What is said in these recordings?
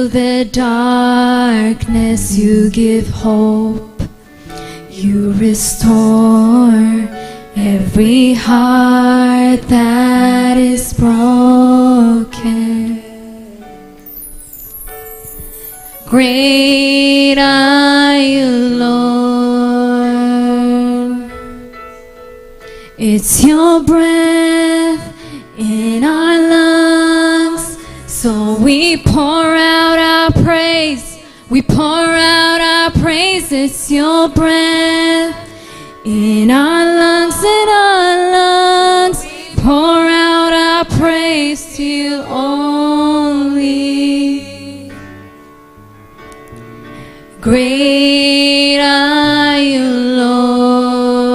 to the darkness, you give hope. You restore every heart that is broken. Great are you, Lord. It's your breath in our lungs, so we pour out our praise. We pour out our praise. It's your breath in our lungs, pour out our praise to you only. Great are you, Lord.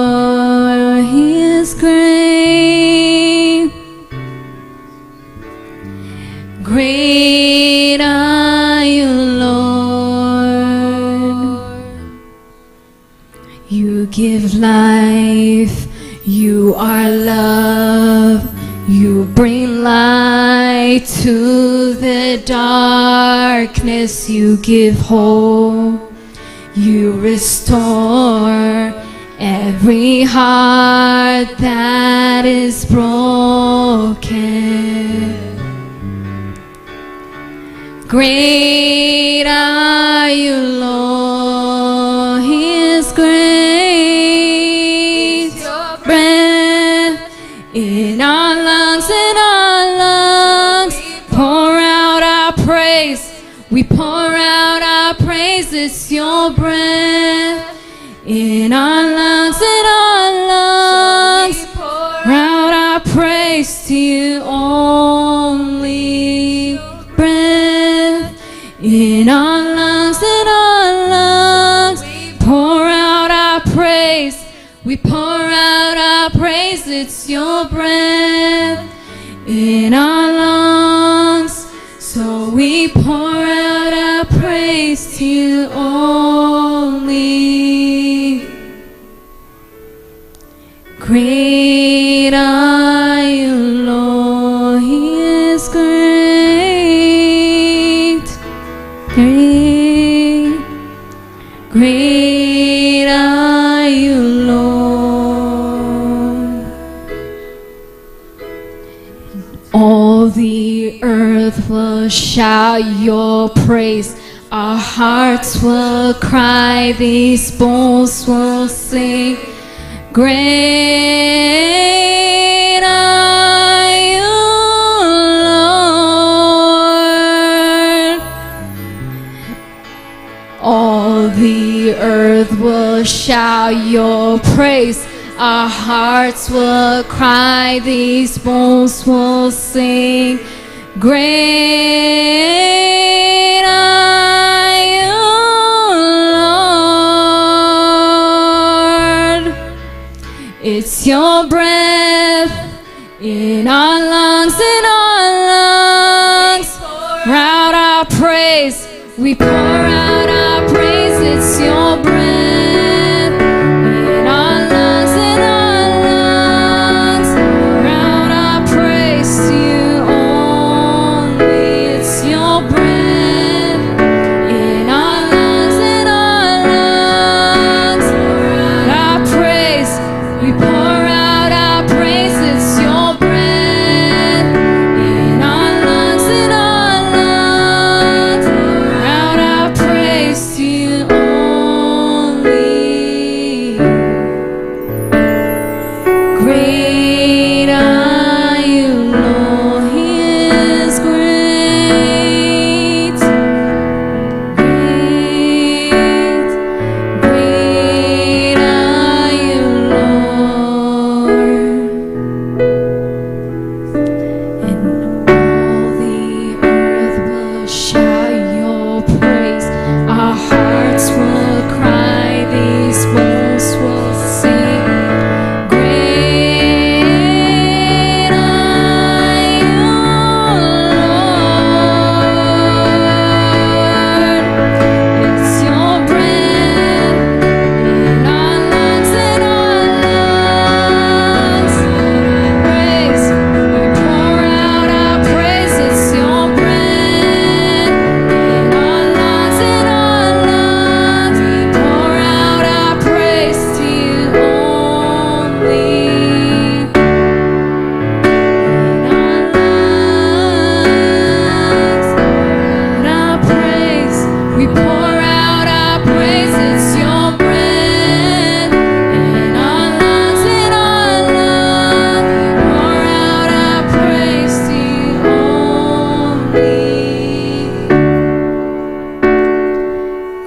He is great. Great are you, Lord. You give life. You are love. You bring light to the darkness. You give hope. You restore every heart that is broken. Great are you, Lord. He is great. Breath in our lungs, pour out our praise. We pour out our praise. It's your breath in our lungs, pour out our praise to you only. Breath in our lungs, pour out our praise. We pour out our praise. It's your breath in our lungs, so we pour out our praise to you only. Great are you, Lord. He is great. Great. Great are you, Lord. All the earth will shout your praise. Our hearts will cry, these bones will sing. Great are you, Lord. All the earth will shout your praise. Our hearts will cry, these bones will sing. Great are you, Lord. It's your breath in our lungs, pour out our praise. We pour out our praise. It's your breath. To you We pour out our praise. It's your breath in our lungs, in our love. Pour out our praise to you only.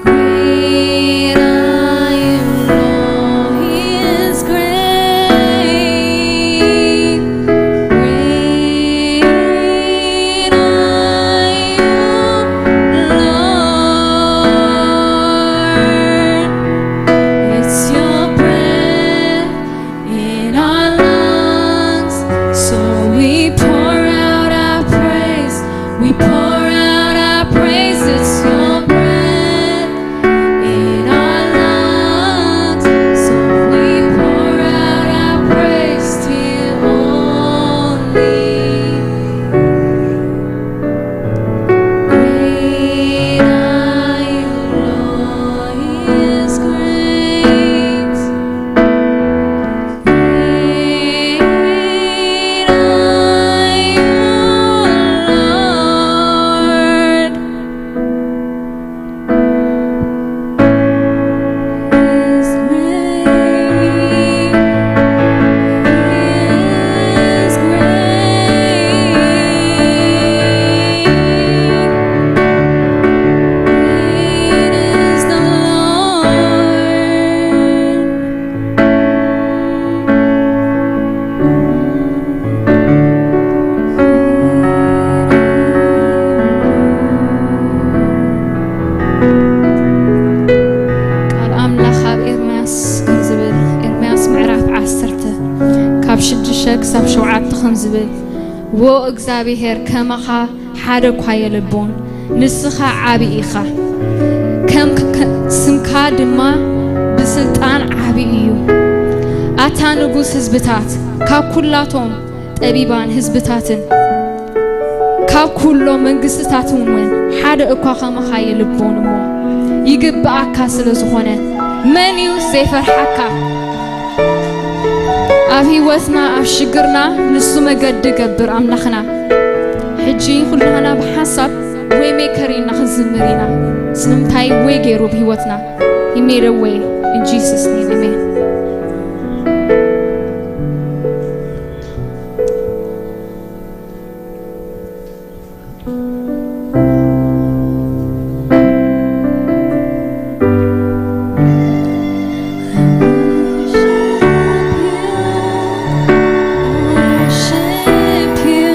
Great are you, Lord. He is great. Great are you, Lord. It's your breath in our lungs, so we pour out our praise. We pour out our praise. It's your breath in our lungs, so we pour out our praise to you only. Great are you, Lord. He is great. Great are you, Lord. He's great. He is great. Great is the ቃል ኣምላኽ ኣብ ኤርምያስ ከም ዝብል ኤርምያስ ምዕራፍ 10 ካብ 6 ክሳብ 7 ከም ዝብል ዎ እግዚኣብሔር ከመኻ ሓደ እኳ የለቦን ንስኻ ዓብይ ኢኻ ከም ስምካ ድማ ብስልጣን ዓብይ እዩ ኣታ ንጉስ ህዝብታት ካብ ኩላቶም ጠቢባን ህዝብታትን ካብ ኩሎም መንግስትታትን እውን ሓደ እኳ ከመኻ የልቦን እሞ ይግብኣካ ስለ ዝኾነ መን እዩ ዘይፈርሓካ ኣብ ህይወትና ኣብ ሽግርና ንሱ መገዲ ገብር ኣምላኽና ሕጂ ኩልና ብሓሳብ ወይ ሜከር ኢና ክዝምር ኢና ስለምንታይ ወይ ገይሩ ብህይወትና He made a way in Jesus name amen worship you.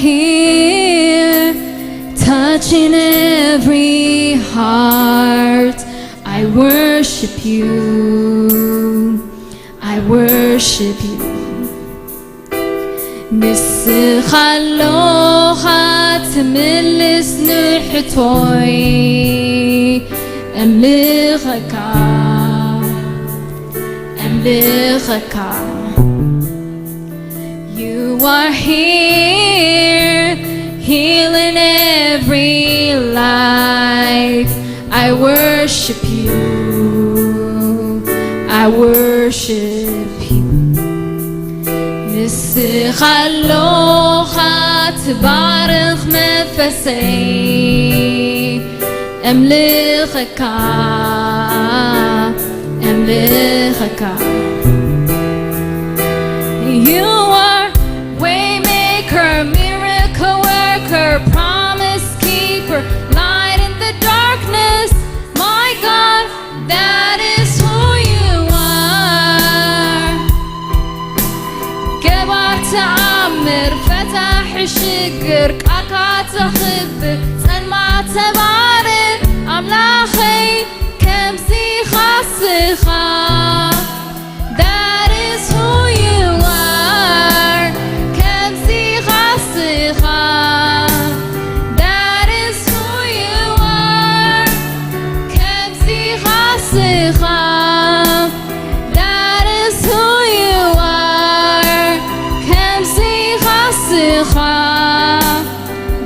here, touching every heart. I worship you, I worship you. نسخلوها تملس نحتوي أملخك أملخك. You are here, healing every life. I worship you, I worship you. نسخلوها تبارك منفسي أملخك أملخك. You are waymaker, miracle worker, promise keeper, light in the darkness. My God, that is who you are. جبار تعمر فتح الشجر قاقات تخبر سلمى تبارك أملاخي كمسي خاصخا. That is who you are. كمسي خاصخا. That is who you are. كمسي خاصخا. That is who you are. كمسي خاصخا.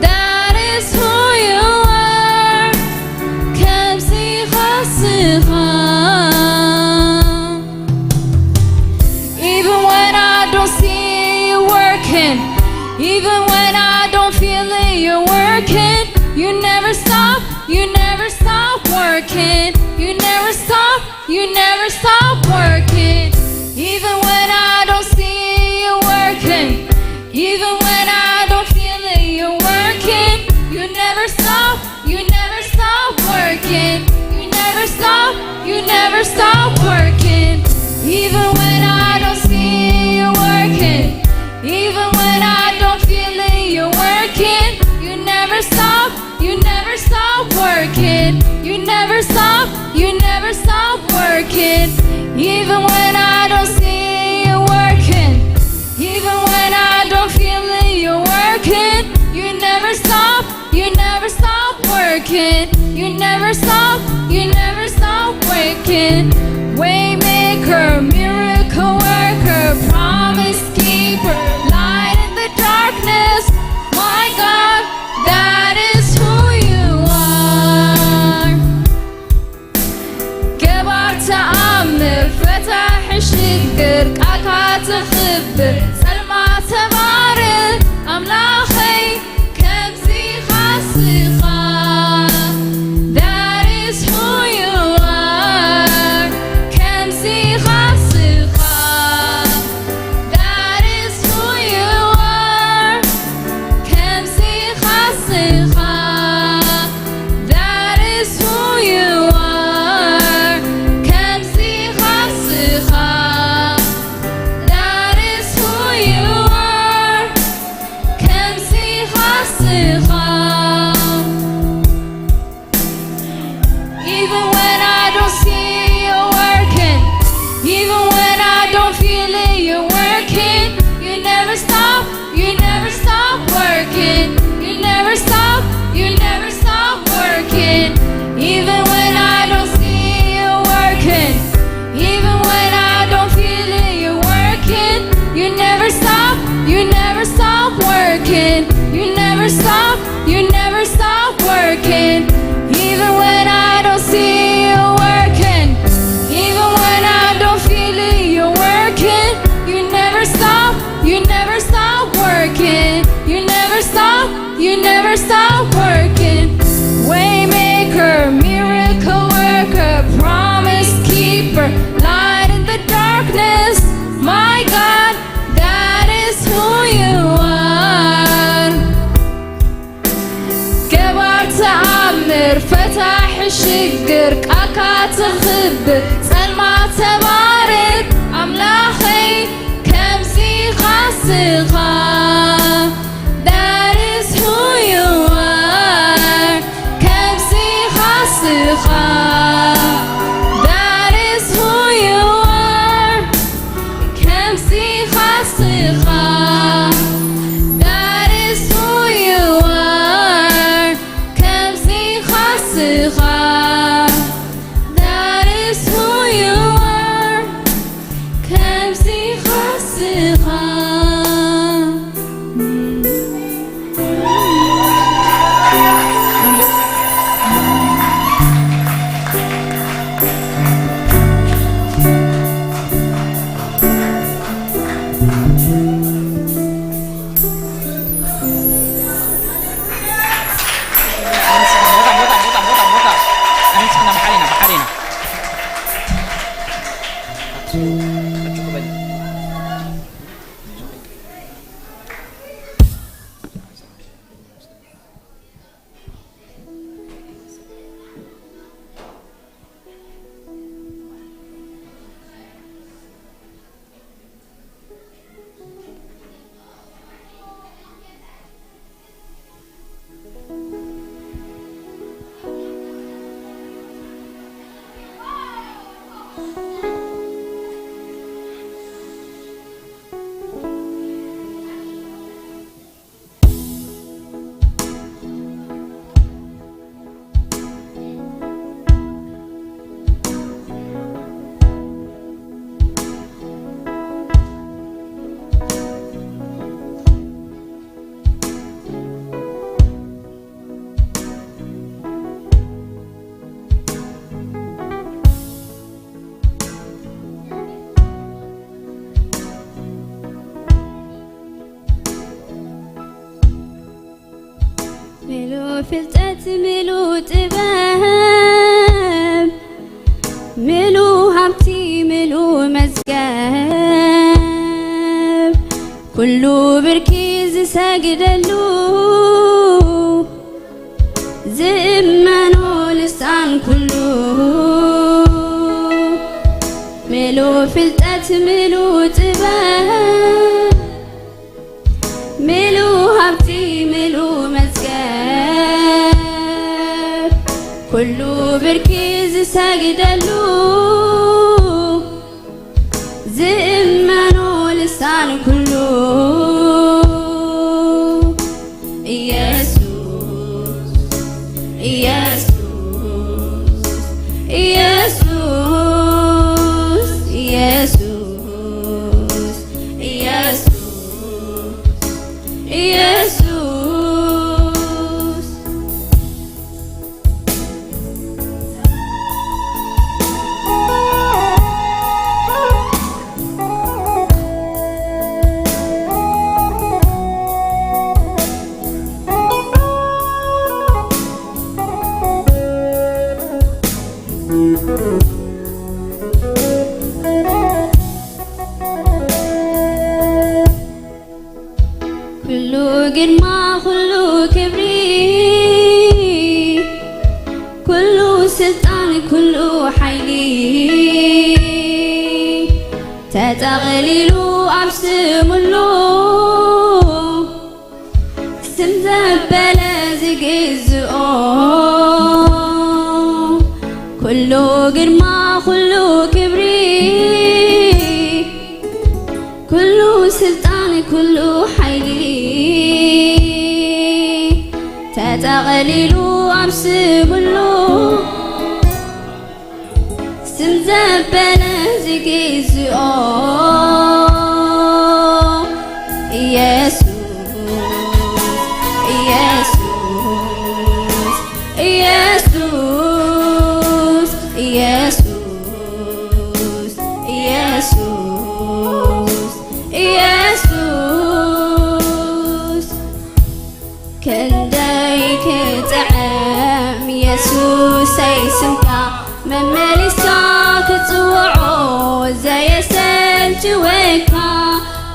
That is who you are. كمسي خاصخا. Even when I don't see you working, even when I don't feel it, you're working. You never stop, you never stop working. You never stop, you never stop working. Even when I don't see you working, even when I don't feel it, you're working. You never stop, you never stop working. You never stop, you never stop working. Even when I don't see you working, even when I don't feel it, you're working. You never stop, you never stop working. You never stop, you never stop working. Even when I don't see you working, even when I don't feel it, you're working. You never stop, you never stop working. You never stop, you never stop working. Waymaker, miracle worker, promise keeper, light in the darkness. My God, that is who you are. جبار تعمر فتح الشجر قاقات تخبر سلمى تبارك أملاخي كمسي خاصخا. That is who you are. كمسي خاصخا. That is who you are. كمسي خاصخا. That is who you are. كمسي خاصخا. That is who you are. كمسي خاصخا. Even when I don't see you working, even when I don't feel it, you're working. You never stop, you never stop working. You never stop, you never stop working. Even when I don't see you working, even when I don't feel it, you're working. You never stop, you never stop working. You never stop, you never stop working. Even when I don't see you working, even when I don't feel it, you're working. You never stop, you never stop working. You never stop, you never stop working. Waymaker, miracle worker, promise keeper, light in the darkness. My God, that is who you are. جبار تعمر فتح الشجر قاقات تخبر سلمى تبارك أملاخي كمسي خاصخا. That ፍልጠት ምሉ ጥበብ ምሉ ሃብቲ ምሉ መዝገብ ኩሉ ብርኪ ዝሰግደሉ ዝእመኖ ልሳን ኩሉ ምሉ ፍልጠት ምሉ ጥበብ ምሉ ሃብቲ ምሉ መዝገብ ኩሉ ብርኪ ዝሰግደሉ ዝእመኖ ልሳን ኩሉ ኢየሱስ ኢየሱስ ኢየሱስ ኢየሱስ ኢየሱስ ኢየሱስ ኩሉ ግርማ ኩሉ ክብሪ ኩሉ ስልጣን ኩሉ ሓይሊ ተጠቕሊሉ ኣብ ስሙሉ ስም ዘበለ ዝግዝኦ ኩሉ ግርማ ኩሉ ክብሪ ኩሉ ስልጣን ኩሉ ሓይሊ ተጠቕሊሉ ኣብ ስሙሉ ስም ዘበለ ዝግዝኦ ኢየሱስ ኢየሱስ ኢየሱስ ኢየሱስ ኢየሱስ ኢየሱስ ክንደይ ክጥዕም ኢየሱሰይ ስምካ መመሊስካ ክፅውዖ ዘየሰልችወካ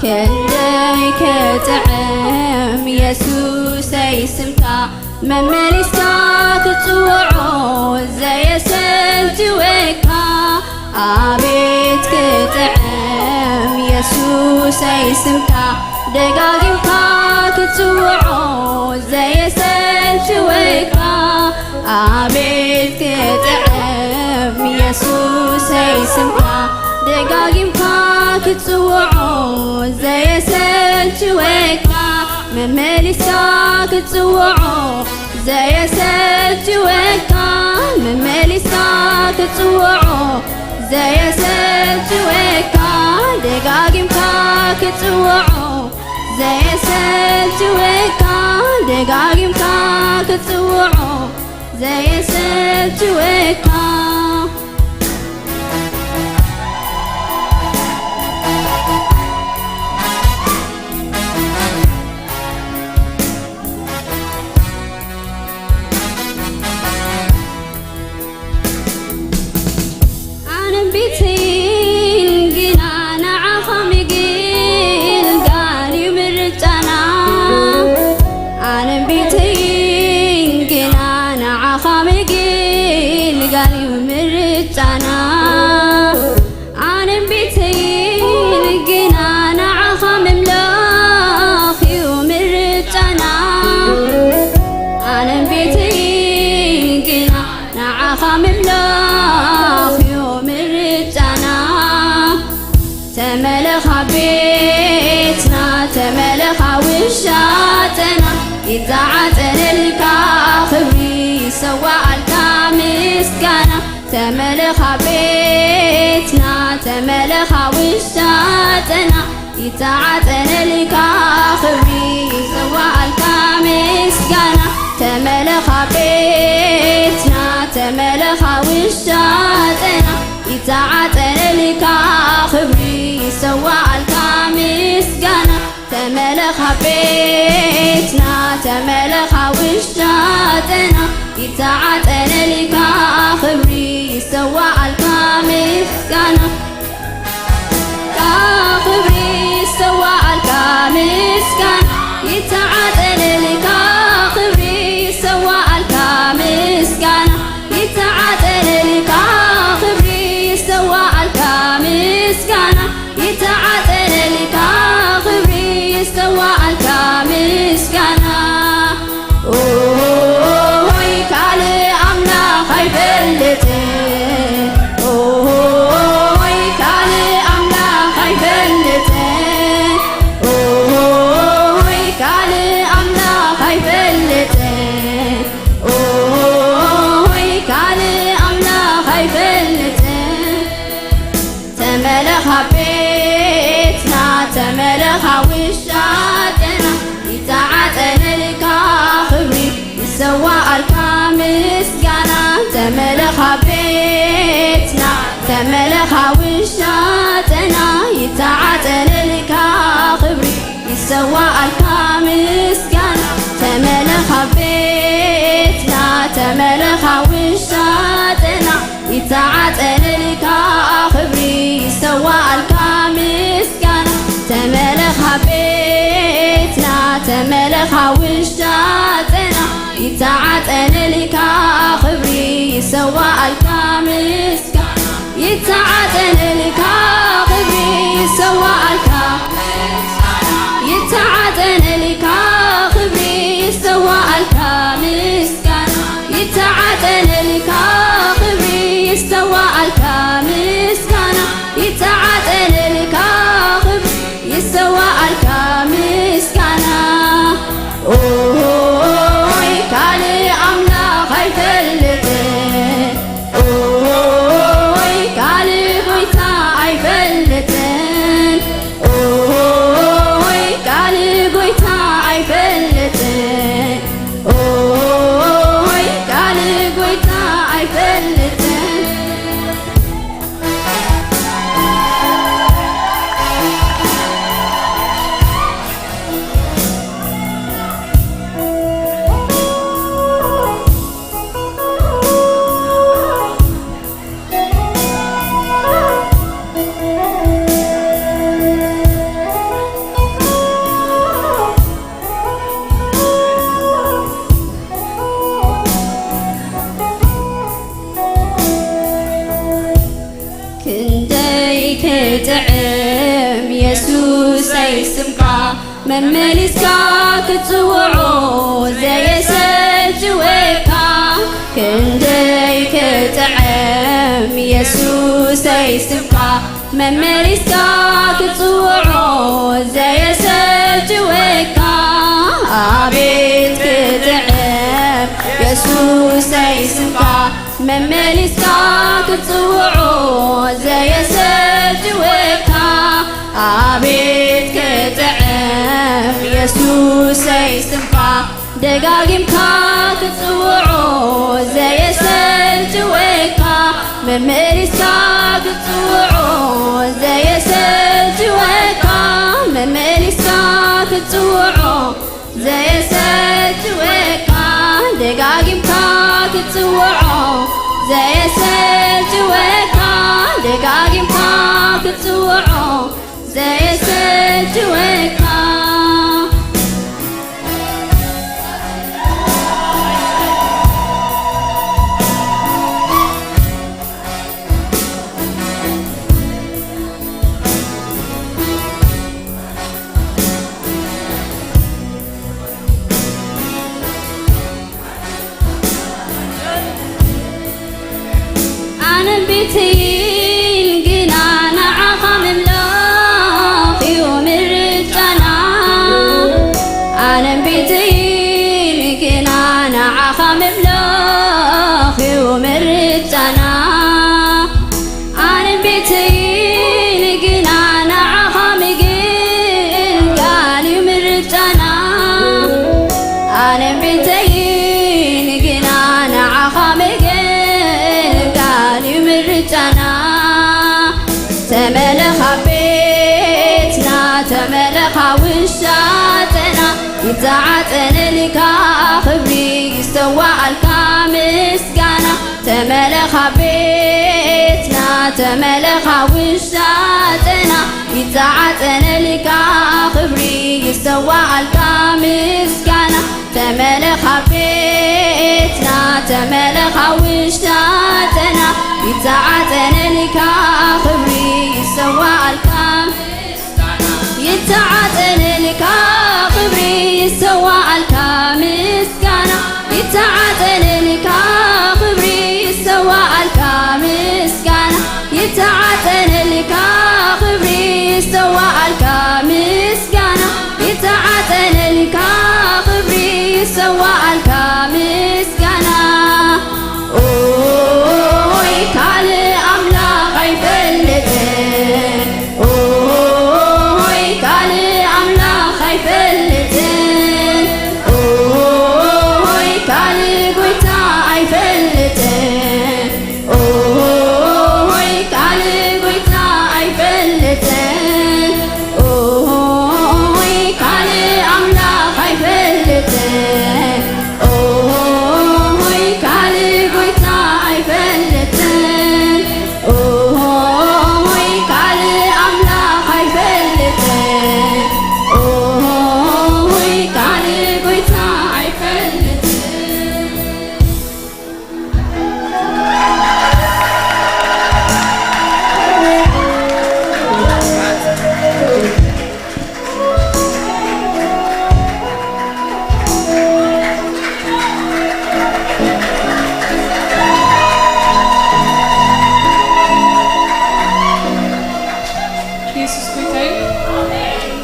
ክንደይ ክጥዕም ኢየሱሰይ ስምካ መመሊስካ ክፅውዖ ዘየሰልችወካ አቤት ክጥዕም ኢየሱሰይ ስምካ ደጋጊምካ ክትፅውዖ ዘየሰልችወካ አቤት ክጥዕም ኢየሱሰይ ስምካ ደጋጊምካ ክትፅውዖ ዘየሰልችወካ መመሊስካ ክትፅውዖ ዘየሰልችወካ መመሊስካ ክትፅውዖ ዘየሰልችወካ ደጋጊምካ ክትፅውዖ ዘየሰልችወካ ደጋጊምካ ክትፅውዖ ዘየሰልችወካ ተመለኻ ቤትና ተመለኻ ውሻጥና ይተዓጠነልካ ክብሪ ይሰዋዓልካ ምስጋና ተመለኻ ቤትና ተመለኻ ውሻጥና ይተዓጠነልካ ክብሪ ይሰዋዓልካ ምስጋና ተመለኻ ቤትና ተመለኻ ውሻጥና ይተዓጠነልካ ክብሪ ይሰዋዓልካ ምስጋና ተመለኻ ቤትና ተመለኻ ውሻጥና ይተዓጠነልካ ክብሪ ይሰዋዓልካ ምስጋና ክብሪ ይሰዋዓልካ ምስጋና ይተዓጠነልካ ክብሪ ይሰዋዓልካ ምስጋና ይተዓጠነልካ ክብሪ ይሰዋዓልካ ምስጋና ይተዓጠነልካ ክብሪ ይሰዋዓልካ ምስጋና ሆይ ካልእ ኣምላኽ ኣይፈልጥን ሆይ ካልእ ኣምላኽ ኣይፈልጥን ሆይ ካልእ ኣምላኽ ኣይፈልጥን ሆይ ካልእ ኣምላኽ ኣይፈልጥን ተመለኻ ቤትና ተመለኻ ውሻጥና ይተዓጠነልካ ክብሪ ይሰዋዓልካ ምስጋና ተመለኻ ቤትና ተመለኻ ውሻጥና ይተዓጠነልካ ክብሪ ይሰዋዓልካ ምስጋና ተመለኻ ቤትና ተመለኻ ውሻጥና ይተዓጠነልካ ክብሪ ይሰዋዓልካ ምስጋና ተመለኻ ቤትና ተመለኻ ውሻጥና ይተዓጠነልካ ክብሪ ይሰዋዓልካ ምስጋና ይተዓጠነልካ ክብሪ ይሰዋዓልካ ይተዓጠነልካ ክብሪ ይሰዋዓልካ ምስጋና ይተዓጠነልካ ክብሪ ይሰዋዓልካ ምስጋና ይተዓጠነልካ ክብሪ ይሰዋዓልካ ምስጋና ሆይ ካልእ ኣምላኽ ኣይፈልጥን ሆይ ካልእ ጎይታ ኣይፈልጥን ሆይ ካልእ ጎይታ ኣይፈልጥን ሆይ ካልእ ጎይታ ኣይፈልጥን ክንደይ ክጥዕም የሱሰይ ስምካ መመሊስካ ክትፅውዖ ዘየሰጅወካ ክንደይ ክጥዕም የሱሰይ ስምካ መመሊስካ ክትፅውዖ ዘየሰጅወካ ኣቤት ክትዕም የሱሰይ ስምካ መመሊስካ ክትፅውዖ ዘየሰጅወካ ኣቤት ክትዕም የሱሰይ ስምካ ደጋጊምካ ክትፅውዖ ዘየሰጅወካ መመሊስካ ክትፅውዖ ዘየሰጅወካ መመሊስካ ክትፅውዖ ዘየሰጅወካ ደጋጊምካ ክትፅውዖ ዘየሰጅወካ ደጋጊምካ ክትፅውዖ ዘየሰጅወካ أنا بيتين جنا نعاقم ملا يتعطن لك خبري يستوى الكامسكانا تملخ بيتنا تملخ وشاتنا يتعطن لك خبري يستوى الكامسكانا تملخ بيتنا تملخ وشاتنا يتعطن لك خبري يستوى الكامسكانا يتعطن لك خبري يسوى الكامسكانا يتعطن لك خبري يسوى الكامسكانا يتعطن لك خبري يسوى الكامسكانا يتعطن لك خبري يسوى الكامسكانا اوي كالي املاك يفلتن اوي كالي املاك يفلتن اوي كالي قويتا يفلتن اوي كالي قويتا يفلتن اوي كالي املاك يفلتن اوي كالي قويتا يفلتن اوي كالي املاك يفلتن اوي كالي قويتا يفلتن ኢየሱስ ጎይታዬ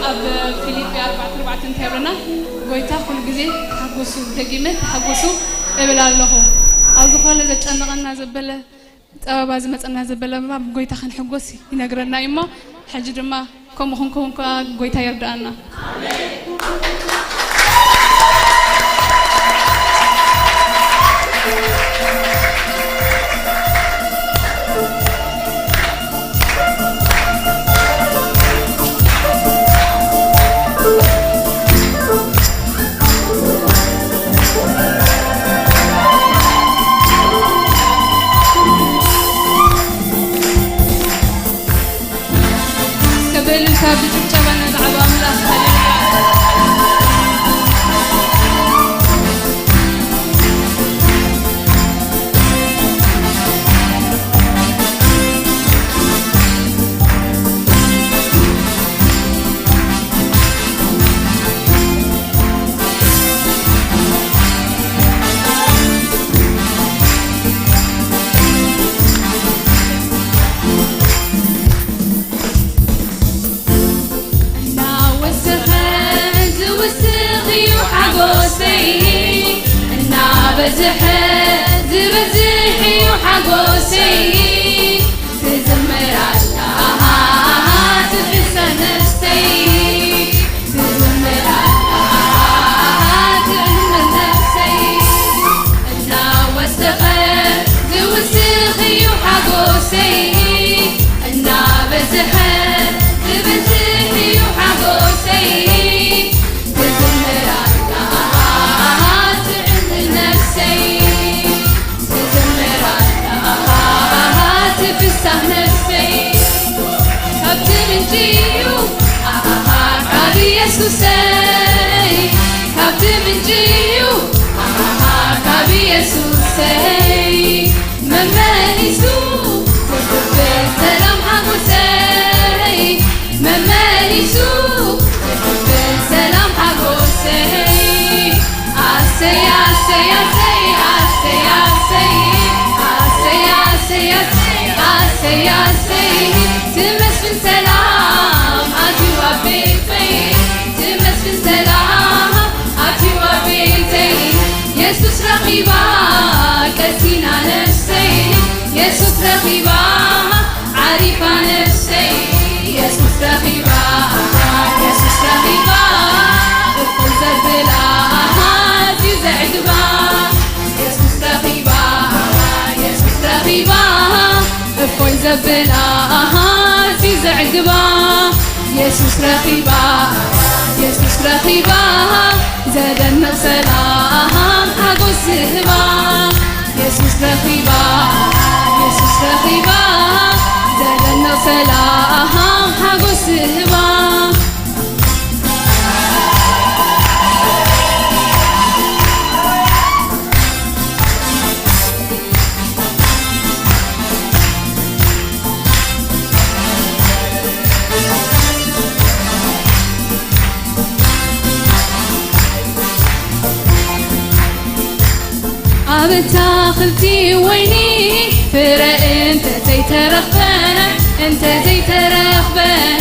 ኣብ ፊልጵ 4:4 እንተብረና ጎይታ ኩሉ ግዜ ታገሱ ደጊመ ታገሱ እብል ኣለኹ ኣብ ዝኾነ ዘጨነቐና ዘበለ ፀበባ ዝመፀና ዘበለ ጎይታ ክንሕጎስ ይነግረና እሞ ሕጂ ድማ ከምኡ ክንከውን ጎይታ ይርዳኣና كبلن كاب تجبنا العبام لا بزحي وحقوسي تزمر على تحس نفسي تزمر على تحس نفسي انا واستخر زوسخي وحقوسي انا بزحر بزحي وحقوسي تزمر على تحس نفسي نفسي كابت من جيو كابي يسوسي كابت من جيو كابي يسوسي مماني سو تكبر سلام حقوسي مماني سو تكبر سلام حقوسي عسي عسي عسي عسي عسي عسي عسي عسي عسي تمسفن سلام أجوا بيتي تمسفن سلام أجوا بيتي يسوس رقيبا كسينا نفسي يسوس رقيبا عريب رخيبة نفسي يسوس رخيبة يسوس رخيبة اقل زبلة عزيزة عقبة يسوس رخيبة يسوس رخيبة اقل زبلة عزيزة عقبة يسوس رخيبة يسوس رخيبة زادنا سلام حقوس هبة يسوس رخيبة يسوس رخيبة زادنا سلام حقوس هبة بتاخلتي ويني فرق انت زي ترخبنا انت زي ترخبنا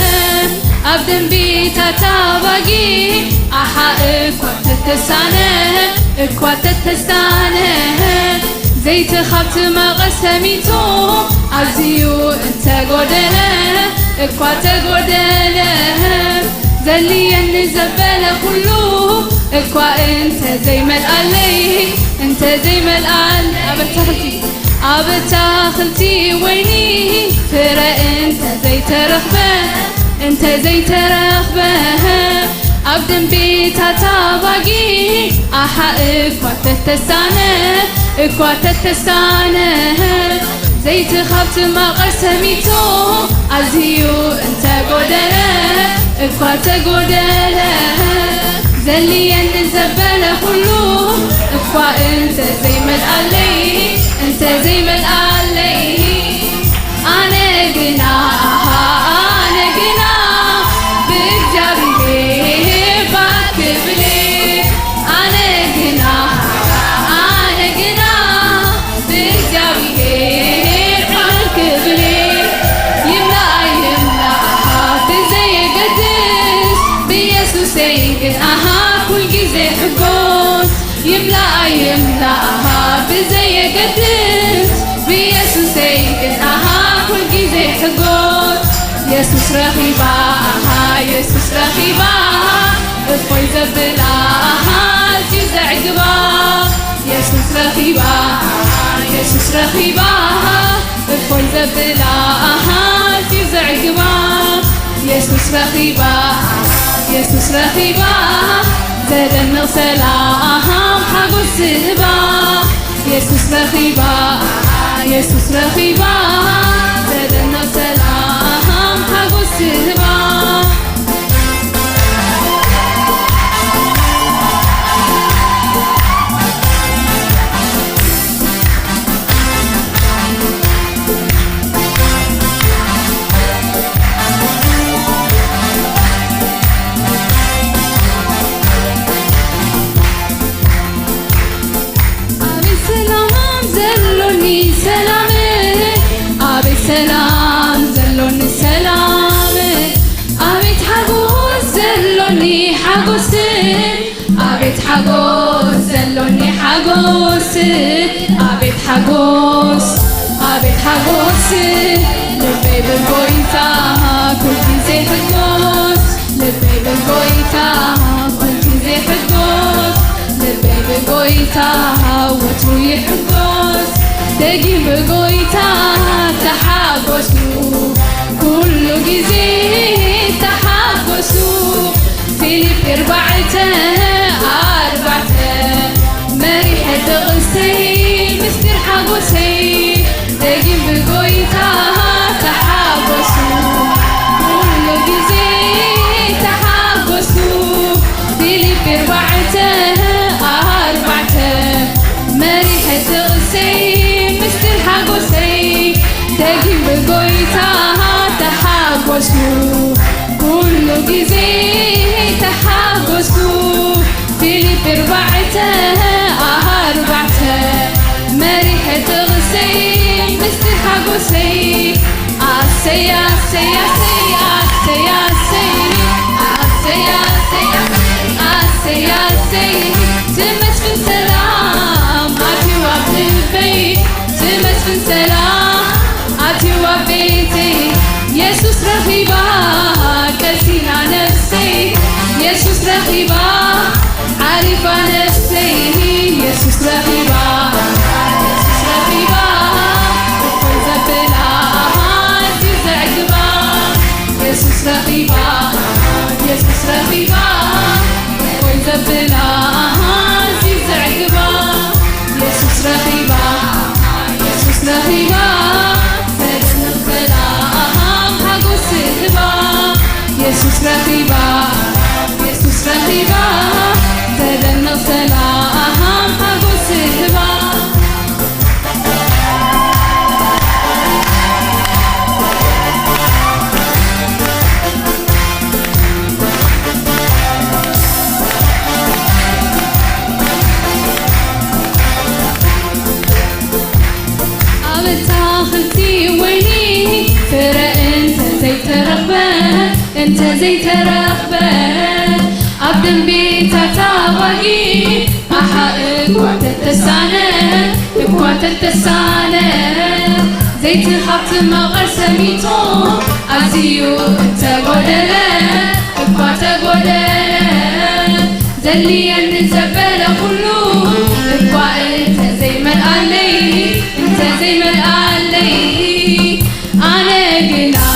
ابدن بيتا تاباقي احقق وقت التستانه زي تخبت ما غسميتو عزيو انت قدله اكوات قدله زلي النزبالة كله اكوا انت زي ما القلي انت زي ما القل ابتاخلتي ويني فرق انت زي ترخبه انت زي ترخبه ابدن بيتا تاباقي احقق اكوات التستانه زي تخبت ما قسميتو عزيو انت قدره اكوات قدله زلي الزبالة كله اكوا انت زي ما القلي انت زي ما القلي انا قنا بإجابي باكبلي انا قنا بإجابي باكبلي يملا بزي قدس بيسوس يمكن كل جزء حقوس يملا بزي قدس بيسوس يمكن كل جزء حقوس يسوس رخيبة يسوس رخيبة اخوي زبلة جزء عقبة يسوس رخيبة يسوس رخيبة اخوي زبلة جزء عقبة يسوس رخيبة يسوس رخيبة زادنا سلام حقوس هبة يسوس رخيبة يسوس رخيبة زادنا سلام حقوس هبة سلام زلوني سلامك أبيت حقوس زلوني حقوسك أبيت حقوس زلوني حقوسك أبيت حقوس لبي بالبويتا كل زي حقوس لبي بالبويتا كل زي حقوس لبي بالبويتا وتروي حقوس دقي بقويتا تحاقسوا كل جزي تحاقسوا فيليب 4 مريحة غسي مستر حاقسي دقي بقويتا تحاقسوا كل جزي تحاقسوا فيليب 4 مريحة غسي حقوسي تجي بقويتا تحاقسوا كل جزي تحاقسوا فيليب 4 مريحة غسي مستر حقوسي عسي عسي عسي عسي عسي عسي عسي عسي عسي تمس في سلام عافي وعبد البيت تمس في سلام عافي وبيتي يسوس رخيبة عارفة نفسي يسوس رخيبة يسوس رخيبة وكل زبلة عزيز عقبة يسوس رخيبة يسوس رخيبة وكل زبلة عزيز عقبة يسوس رخيبة يسوس رخيبة سلام السلام حقوس الهبة يسوس رخيبة يسوس رخيبة سلام السلام حقوس الهبة انت زي ترغبة عبدن بيتا تابعي احقق وقت التسانة زي تخبت مغر سميتو عزيو انت قدلة زلي النزبال كله اقوى انت زي ما القالي انت زي ما القالي انا قلع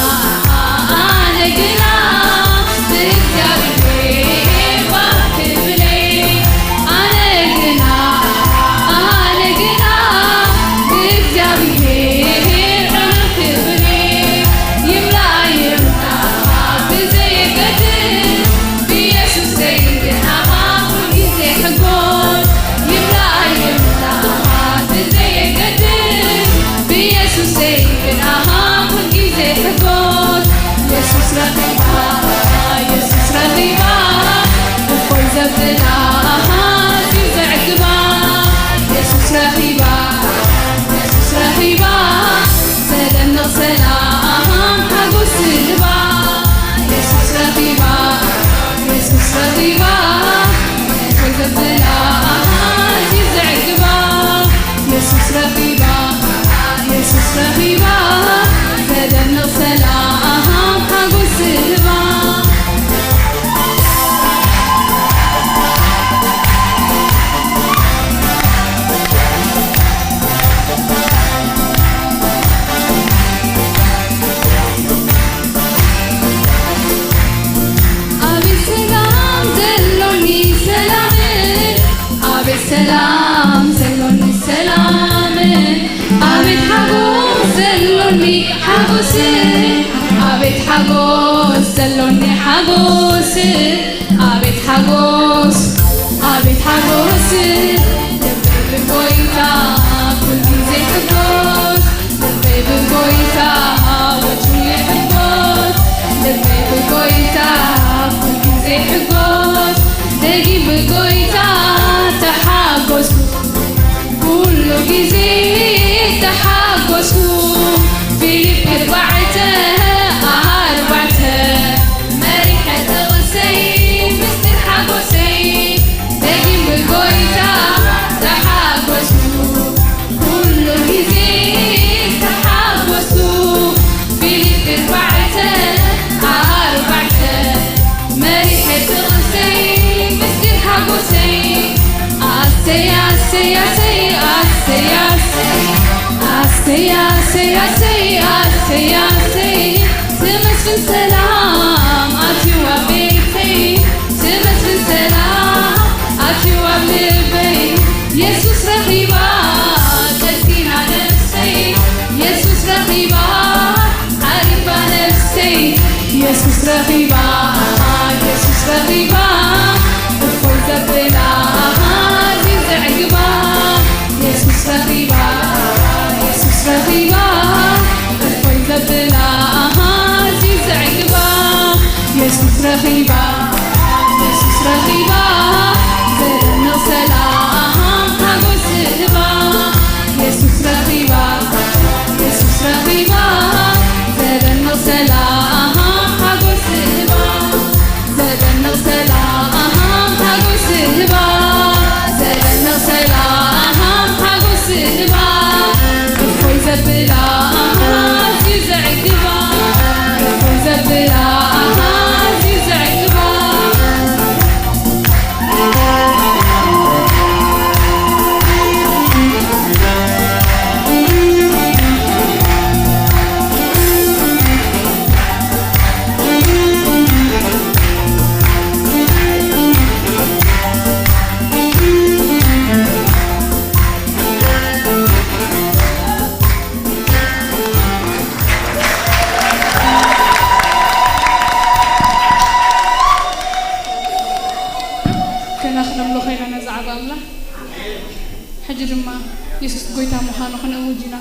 زبلا عزيز عقبة ሕጂ ድማ ኢየሱስ ጎይታ ምዃኑ ክንእውጅ ኢና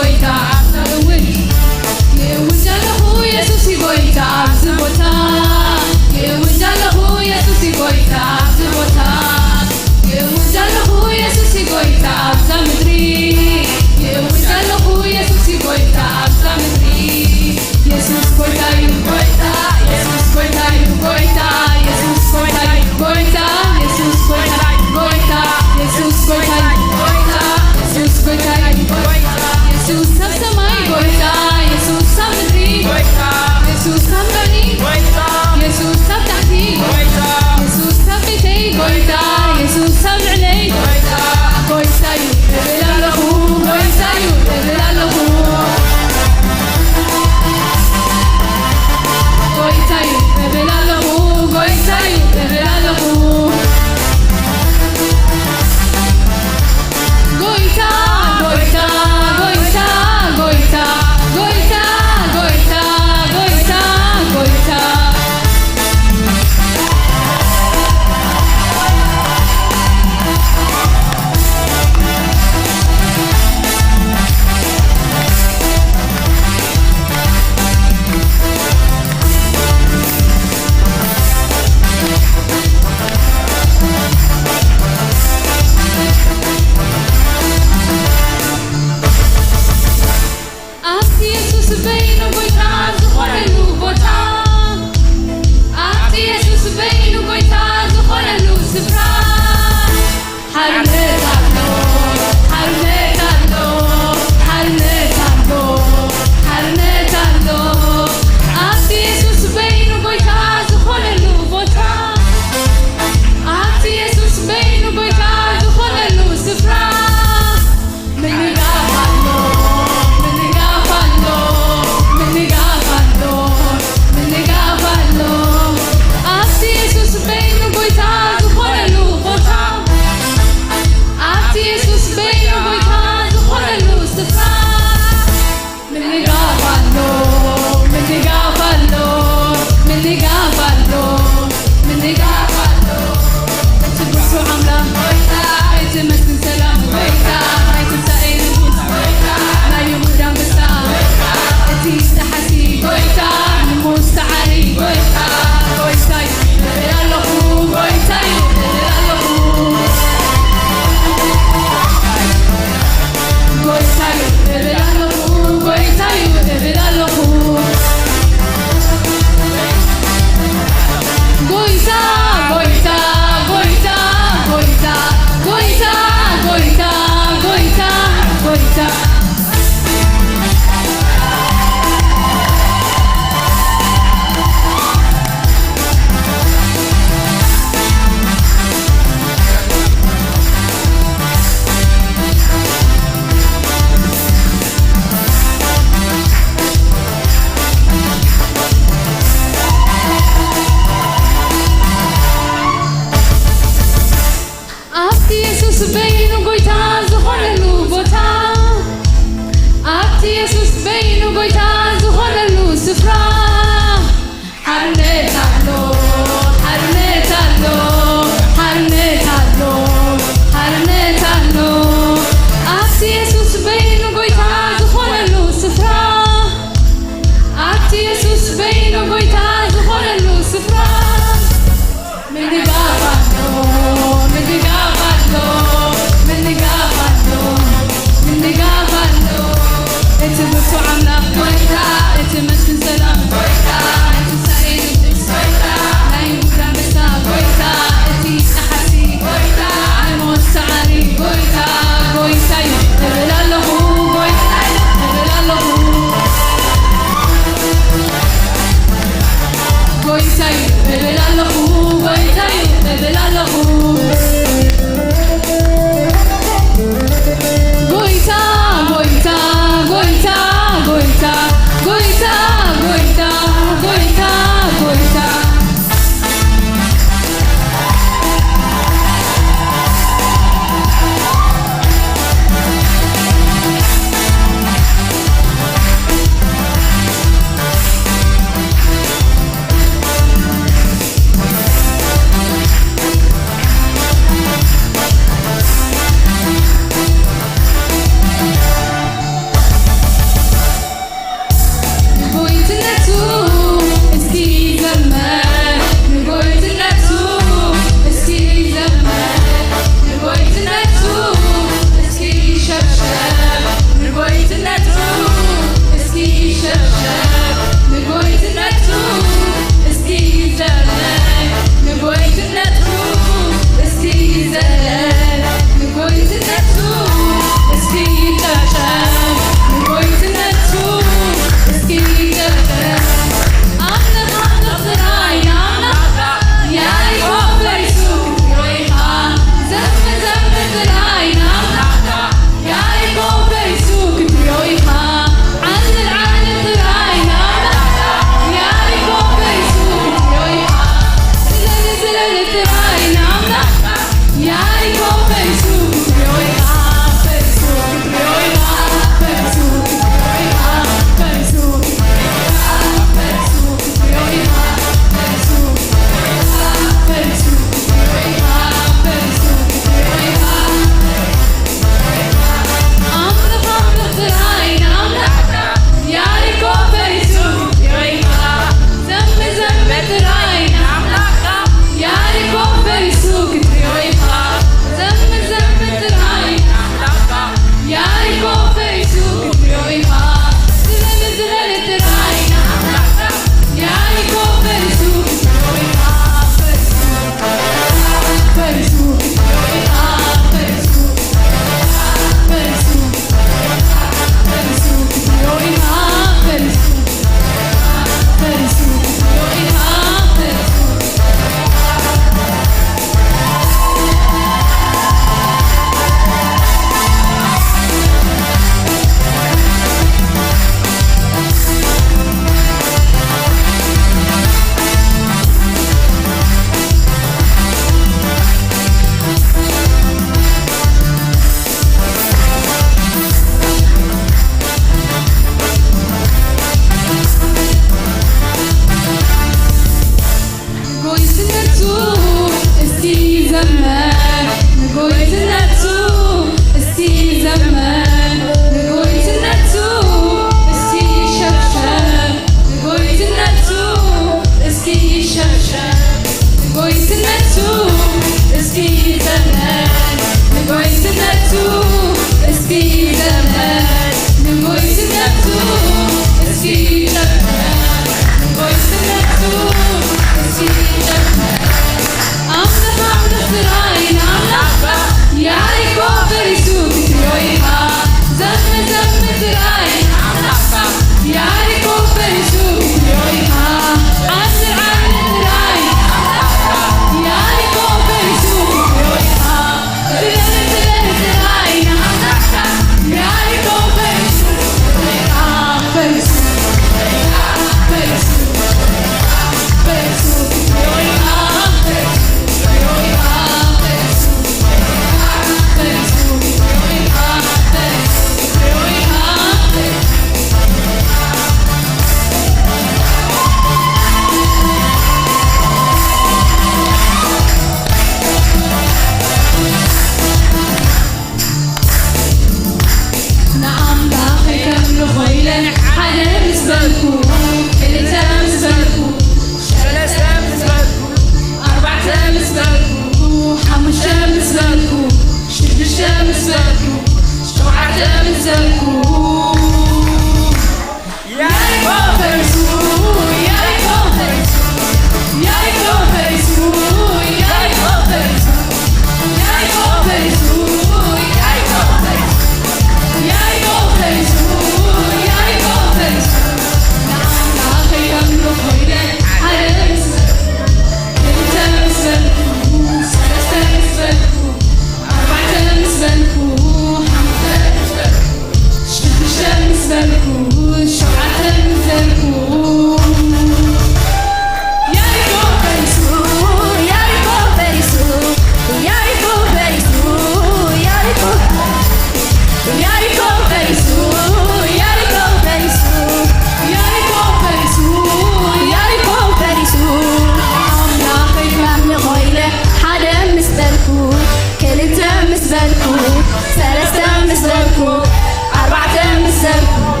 مزركو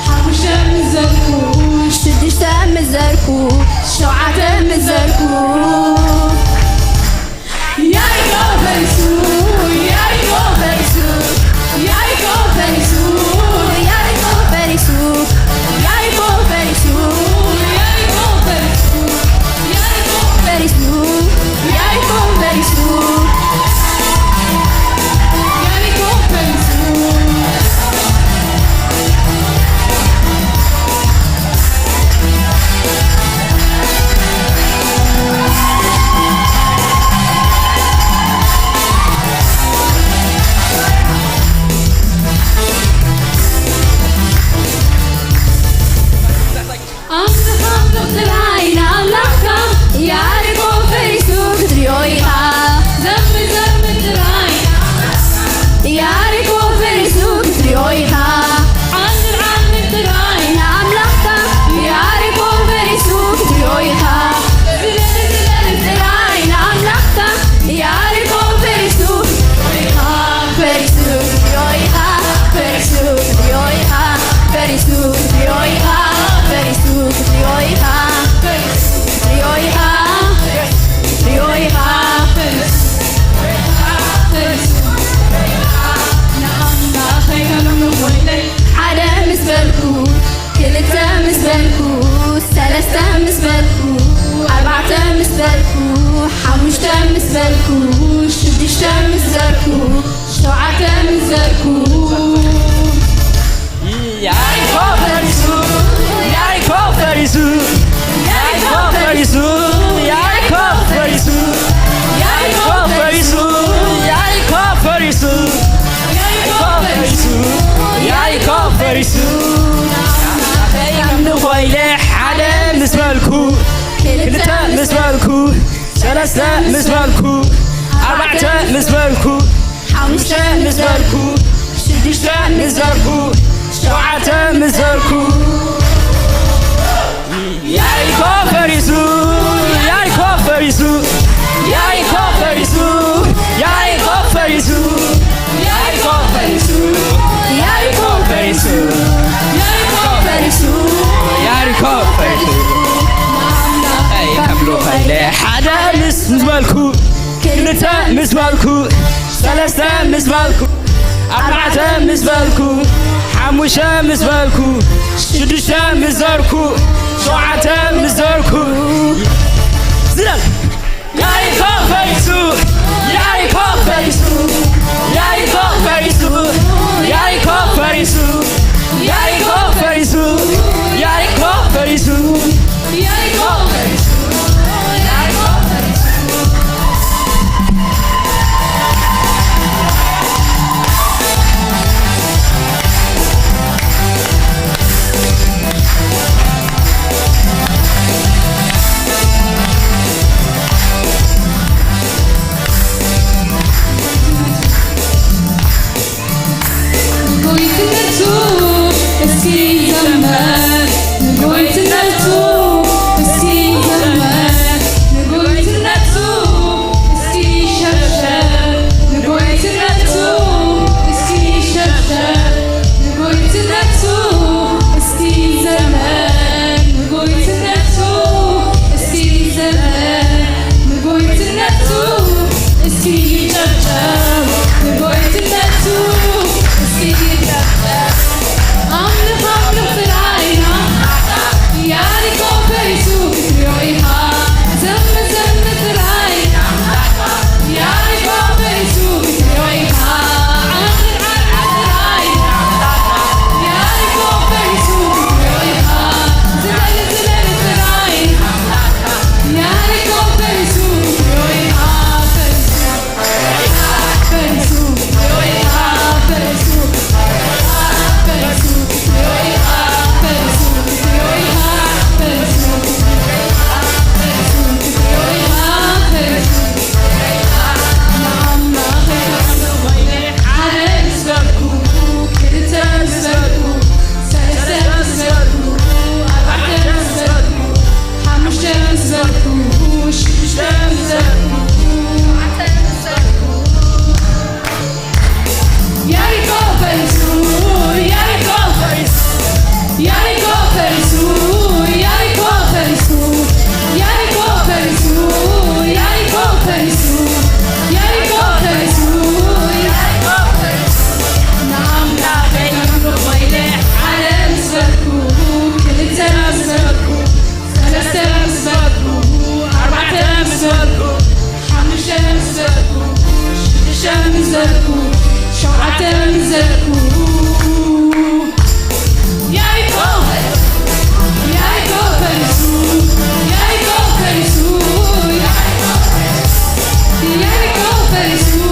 حمشة مزركو شدشة مزركو شوعة مزركو يايكو فرسو يايكو فرسو يايكو فرسو يايكو فرسو يايكو فرسو يايكو فرسو يايكو فرسو يايكو فرسو يايكو فرسو سلسة مسبالكو أربعة مسبالكو حمشة مسبالكو شدشة مسبالكو شوعة مسبالكو يايكو فريسو يايكو فريسو يايكو فريسو يايكو فريسو يايكو فريسو يايكو فريسو يايكو فريسو يايكو فريسو كملو خيلي حدا مسبالكو كلتا مسبالكو سلسة مسبالكو أربعة مسبالكو حموشة مسبالكو شدشة مسبالكو شوعة مسبالكو زلال يايكو فريسو يايكو فريسو يايكو فريسو يايكو فريسو يايكو فريسو يايكو فريسو يايكو فريسو زركو شوعة زركو يايكو يايكو فرسو يايكو فرسو يايكو فرسو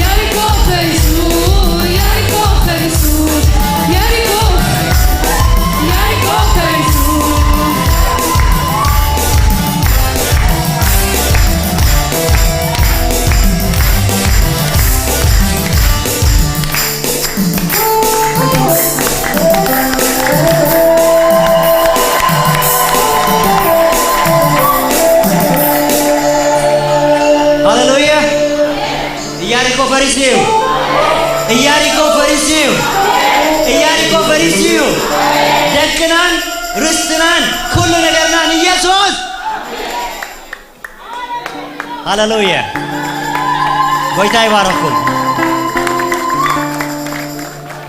يايكو فرسو يايكو فرسو يايكو فرسو ሃሌሉያ ኢያሪኮ ፈሪሲው ኢያሪኮ ፈሪሲው ኢያሪኮ ፈሪሲው ደቅናን ርስትናን ኩሉ ነገርናን ኢየሱስ ሃሌሉያ ጎይታ ይባረኩም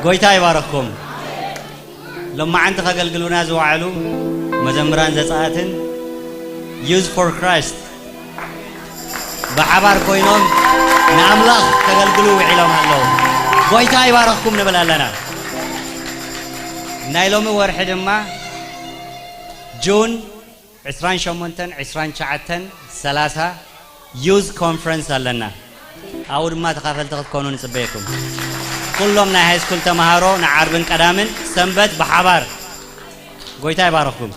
ጎይታ ይባረኩም ለማዓንቲ ከገልግሉና ዝዋዕሉ መዘምራን ዘጻአትን ዩዝ ፎር ክራይስት بحبار كوينهم نعملخ تقلقلوا وعلم الله قويتا يبارككم نبلا لنا نايلوم ورحد ما جون 28 يوز كونفرنس لنا أول ما تخافل تكونوا نسبيكم كلهم نهايس كل تمهارو نعربن قدامن سنبت بحبار قويتا يبارككم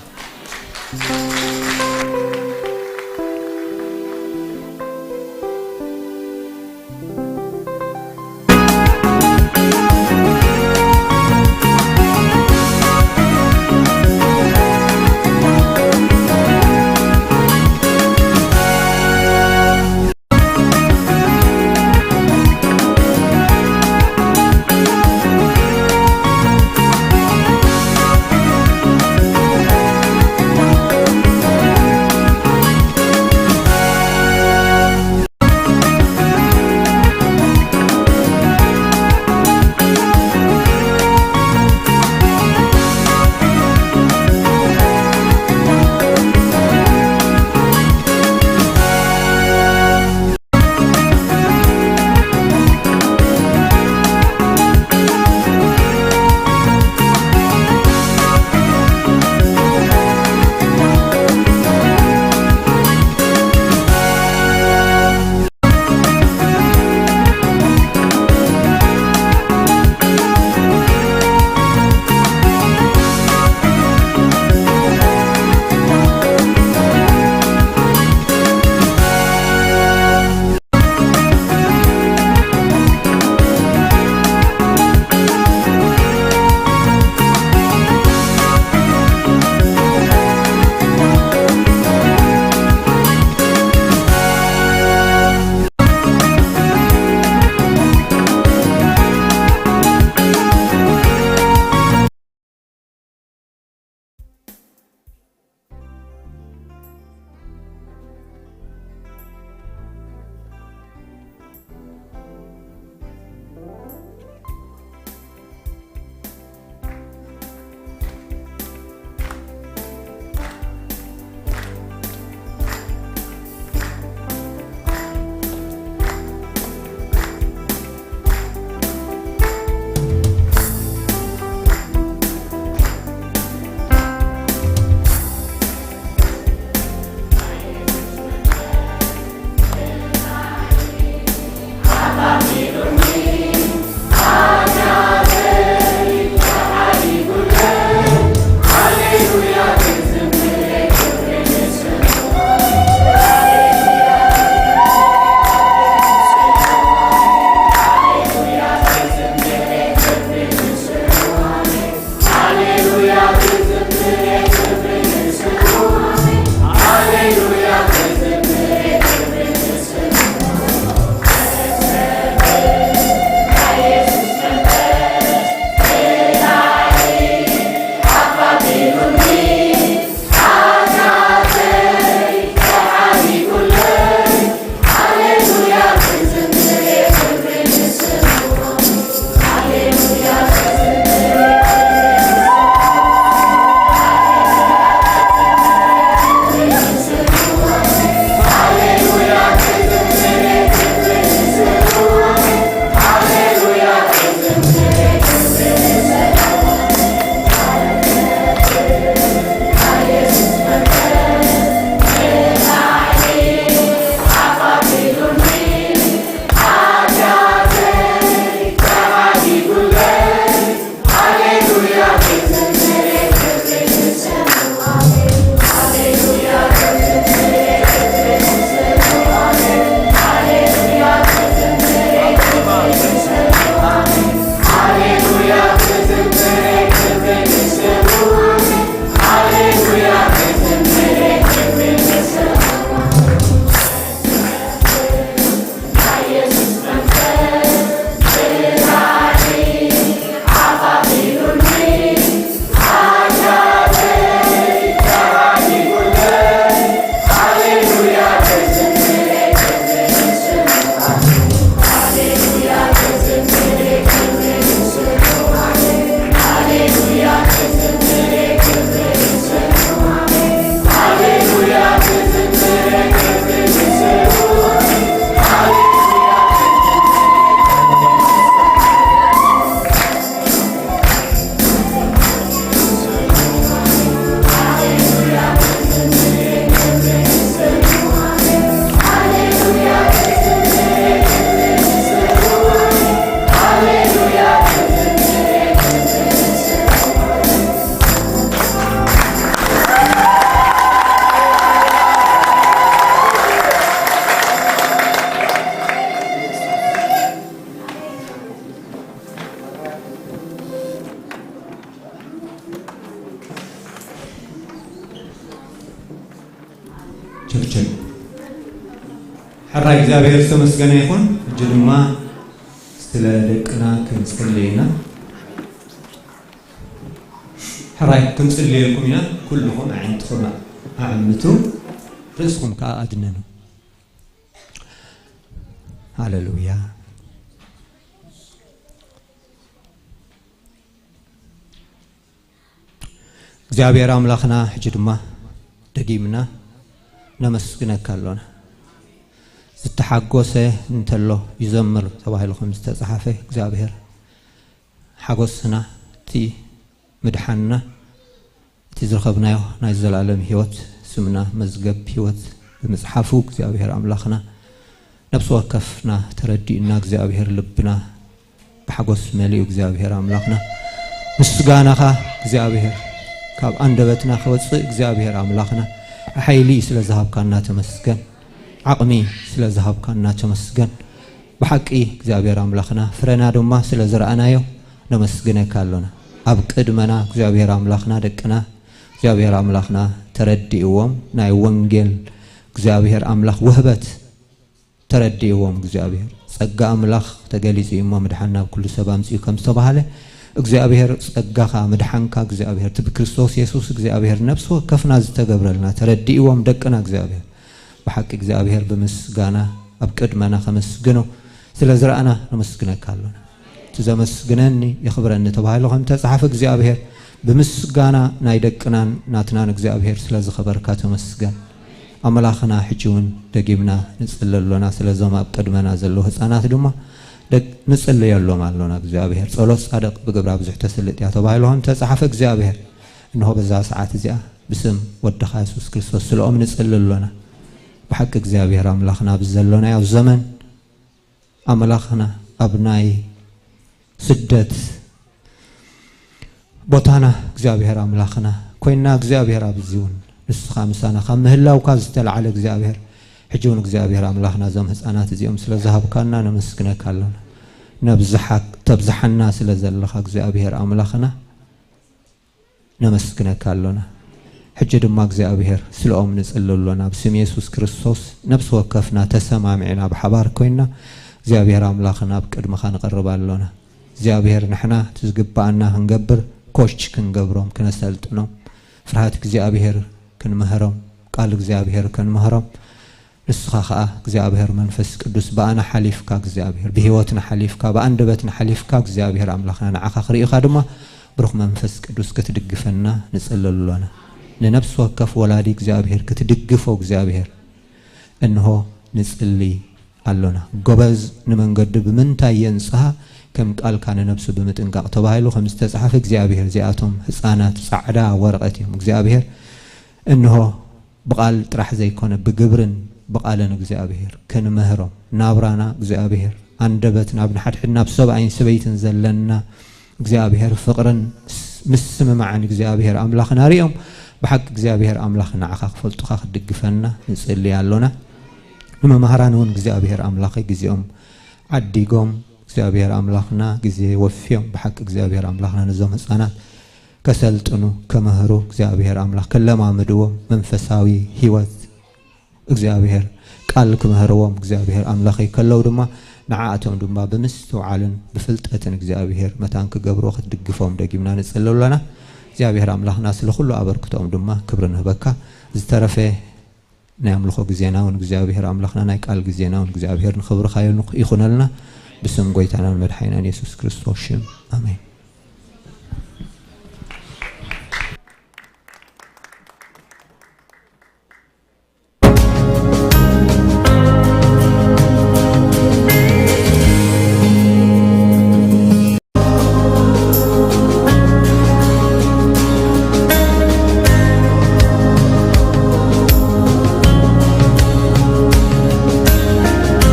حراي እግዚአብሔር ተመስገነ ይሁን እጅልማ ስለ ደቅና ክንጽልይና حراي ክንጽልይልኩም ኢና ኩልኩም ዓይንትኩም አዕምቱ ርስኩም ከአድነኑ ሃሌሉያ እግዚአብሔር አምላክና እጅድማ ደጊምና ነመስግነካ አለና ዝተሓጎሰ እንተሎ ይዘምር ተባሂልኩም ዝተጻሐፈ እግዚአብሔር ሓጎስና እቲ ምድሓንና እቲ ዝረኸብናዮ ናይ ዘላለም ህይወት ስምና መዝገብ ህይወት በመጽሐፉ እግዚአብሔር አምላክና ነፍስ ወከፍና ተረዲእና እግዚአብሔር ልብና በሓጎስ መሊኡ እግዚአብሔር አምላክና ምስጋናኻ እግዚአብሔር ካብ አንደበትና ከወጽእ እግዚአብሔር አምላክና ኃይሊ ስለ ዘሃብካና ተመስገን عقمي سلا ذهب كنا تمسجن بحقي እግዚአብሔር አምላክና ፍረና ደማ ስለ ዘራአናዮ ነመስግነ ካለና አብቅድ መና እግዚአብሔር አምላክና ደቅና እግዚአብሔር አምላክና ተረዲውም ናይ ወንጌል እግዚአብሔር አምላክ ወህበት ተረዲውም እግዚአብሔር ጸጋ አምላክ ተገሊጽ መድኃና በኩል ሰባምጽ ከም ተባሃለ እግዚአብሔር ጸጋኻ መድኃንካ እግዚአብሔር በክርስቶስ ኢየሱስ እግዚአብሔር ነፍስ ወከፍና ዝተገብረልና ተረዲውም ደቅና እግዚአብሔር بحق እግዚአብሔር በመስጋና አብቅድመና ከመስግኖ ስለ ዘራአና ነመስግነካ አለና ተዘመስግነኒ ይخبረኒ ተባሃለኩም ተጻሐፈ እግዚአብሔር በመስጋና ናይ ደቅናን ናትናን እግዚአብሔር ስለ ዝخبርካ ተመስገን አምላክና ሕጂውን ደጊምና ንጽልለና ስለ ዘማ አብቅድመና ዘሎ ህፃናት ድማ ንጽልየሎም አለና እግዚአብሔር ጸሎት ጻድቅ በግብራ ብዙሕ ተስልጥ ያ ተባሃለኩም ተጻሐፈ እግዚአብሔር እንሆ በዛ ሰዓት እዚያ بسم ወደኻ ኢየሱስ ክርስቶስ ስለኦም ንጽልለና بحق እግዚአብሔር አምላክና በዘለና ያው ዘመን አምላክና አብናይ ስደት ቦታና እግዚአብሔር አምላክና ኮይና እግዚአብሔር አብዚውን ንስኻ ምሳና ከምህላውካ ዝተልዓለ እግዚአብሔር ሕጂውን እግዚአብሔር አምላክና ዘም ህፃናት እዚኦም ስለ ዘሃብካና ነመስግነካ አለና ነብዝሐክ ተብዝሐና ስለ ዘለኻ እግዚአብሔር አምላክና ነመስግነካ አለና حج دما እግዚአብሔር ስለኦም ንጽልለና በስም ኢየሱስ ክርስቶስ ነፍስ ወከፍና ተሰማምዕና በሐባር ኮይና እግዚአብሔር አምላክና በቅድመኻ ንቀርባለና እግዚአብሔር ንሕና ትዝግባና እንገብር ኮች ክንገብሮም ከነሰልጥኖም ፍርሃት እግዚአብሔር ክንመህሮም ቃል እግዚአብሔር ክንመህሮም ንስኻ እግዚአብሔር መንፈስ ቅዱስ ባና ሐሊፍካ እግዚአብሔር በህይወትና ሐሊፍካ በአንደበትና ሐሊፍካ እግዚአብሔር አምላክና ንዓኻ ክሪኢኻ ድማ ብሩኽ መንፈስ ቅዱስ ክትድግፈና ንጽልለና ለነፍስ ወከፍ ወላዲ እግዚአብሔር ክትድግፈው እግዚአብሔር እንሆ ንጽሊ አለና ጎበዝ ንመንገድ በመንታይ የንጽሃ ከም ቃል ካነ ነፍስ በመጥንቃቅ ተባይሎ ከም ተጻሐፈ እግዚአብሔር ዚአቶም ህፃናት ጻዕዳ ወረቀትም እግዚአብሔር እንሆ በቃል ጥራህ ዘይኮነ በግብርን በቃለን እግዚአብሔር ከነመህሮም ናብራና እግዚአብሔር አንደበትና ብንሐድሕና በሰብአይን ሰበይትን ዘለና እግዚአብሔር ፍቅርን ምስምማዕን እግዚአብሔር አምላክና ሪኦም بحق እግዚአብሔር አምላክና አኻ ፈልጡኻ ድግፈና ንጽሊ ያለና መማህራኑን እግዚአብሔር አምላክ ግዚኦም አዲጎም እግዚአብሔር አምላክና ጊዜ ወፍዮም بحق እግዚአብሔር አምላክና ነዞም ህፃናት ከሰልጥኑ ከመህሩ እግዚአብሔር አምላክ ከለማምድዎ መንፈሳዊ ህይወት እግዚአብሔር ቃል ከመህሩዎም እግዚአብሔር አምላክ ከለው ድማ ንዓአቶም ድማ በምስተውዓልን በፍልጠትን እግዚአብሔር መታን ከገብሮ ክትድግፎም ደጊምና ንጽልለና እግዚአብሔር አምላክና ስለ ሁሉ አበርክቶም ድማ ክብርን ህበካ ዝተረፈ ናይ አምልኾ ግዚናውን እግዚአብሔር አምላክና ናይ ቃል ግዚናውን እግዚአብሔር ንኽብርኻ ይኹነልና በስም ጎይታና መድኃኒታችን ኢየሱስ ክርስቶስ አሜን